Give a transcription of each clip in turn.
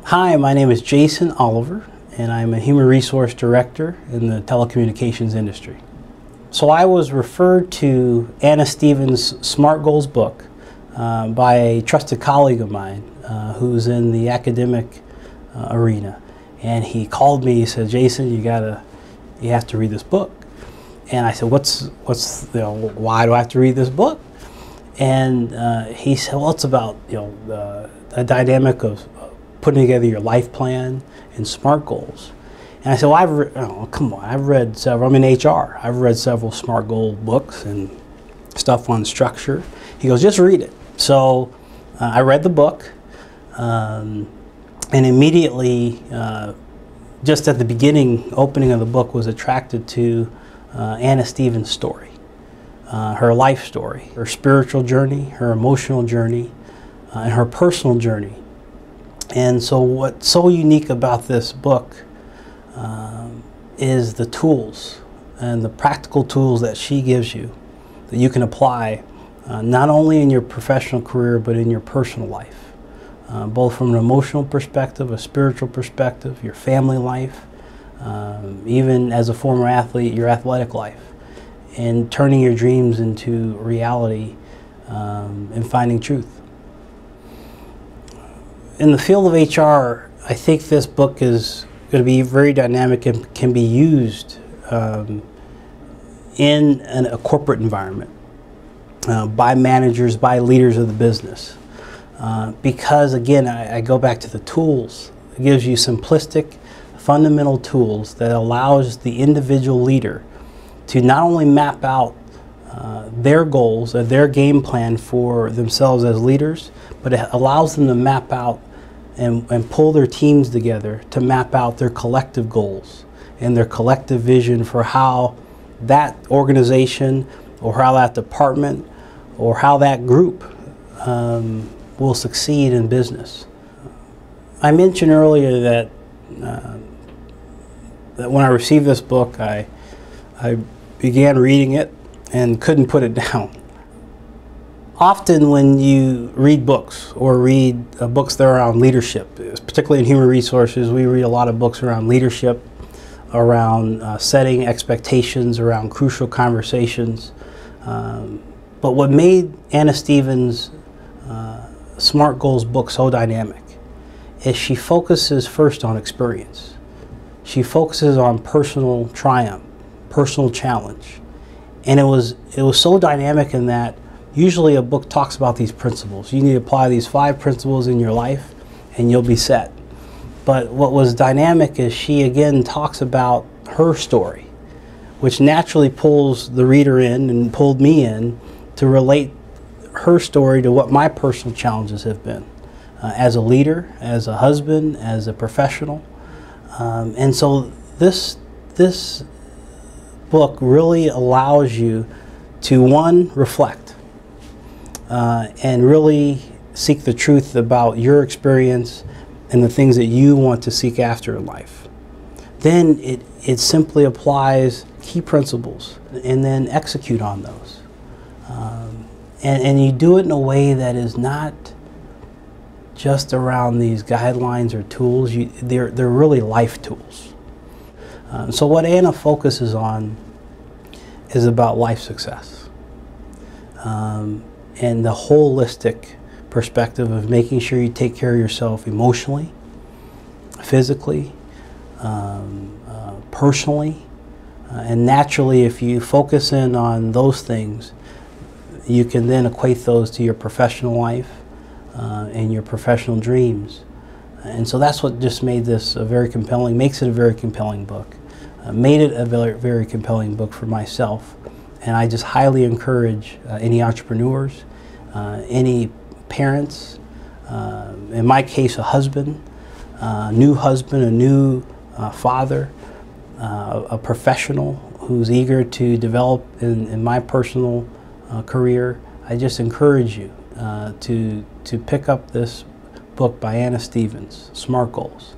Hi, my name is Jason Oliver, and I'm a Human Resource Director in the telecommunications industry. So I was referred to Anna Stevens' SMART Goals book by a trusted colleague of mine who's in the academic arena. And he called me, he said, Jason, you have to read this book. And I said, why do I have to read this book? And he said, well, it's about a dynamic of putting together your life plan and SMART goals. And I said, well, I've read several. I'm in HR. I've read several SMART goal books and stuff on structure. He goes, just read it. So I read the book, and immediately, just at the opening of the book, was attracted to Anna Stevens' story, her life story, her spiritual journey, her emotional journey, and her personal journey. And so what's so unique about this book is the tools and the practical tools that she gives you that you can apply not only in your professional career but in your personal life, both from an emotional perspective, a spiritual perspective, your family life, even as a former athlete, your athletic life, and turning your dreams into reality and finding truth. In the field of HR, I think this book is going to be very dynamic and can be used in a corporate environment by managers, by leaders of the business. Because again, I go back to the tools. It gives you simplistic, fundamental tools that allows the individual leader to not only map out their goals or their game plan for themselves as leaders, but it allows them to map out and pull their teams together to map out their collective goals and their collective vision for how that organization or how that department or how that group will succeed in business. I mentioned earlier that, that when I received this book, I began reading it and couldn't put it down. Often when you read books or read books that are around leadership, particularly in human resources, we read a lot of books around leadership, around setting expectations, around crucial conversations. But what made Anna Stevens' SMART Goals book so dynamic is she focuses first on experience. She focuses on personal triumph, personal challenge. And it was so dynamic in that usually a book talks about these principles. You need to apply these 5 principles in your life and you'll be set. But what was dynamic is she again talks about her story, which naturally pulls the reader in and pulled me in to relate her story to what my personal challenges have been as a leader, as a husband, as a professional. And so this book really allows you to, one, reflect and really seek the truth about your experience and the things that you want to seek after in life. Then it simply applies key principles and then execute on those. And you do it in a way that is not just around these guidelines or tools. They're really life tools. So what Anna focuses on is about life success. And the holistic perspective of making sure you take care of yourself emotionally, physically, personally, and naturally if you focus in on those things, you can then equate those to your professional life and your professional dreams. And so that's what just made this makes it a very compelling book. Made it a very, very compelling book for myself. And I just highly encourage any entrepreneurs, any parents, in my case a husband, a new father, a professional who's eager to develop in my personal career. I just encourage you to pick up this book by Anna Stevens, SMART Goals,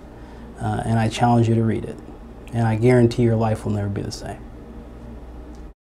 and I challenge you to read it. And I guarantee your life will never be the same.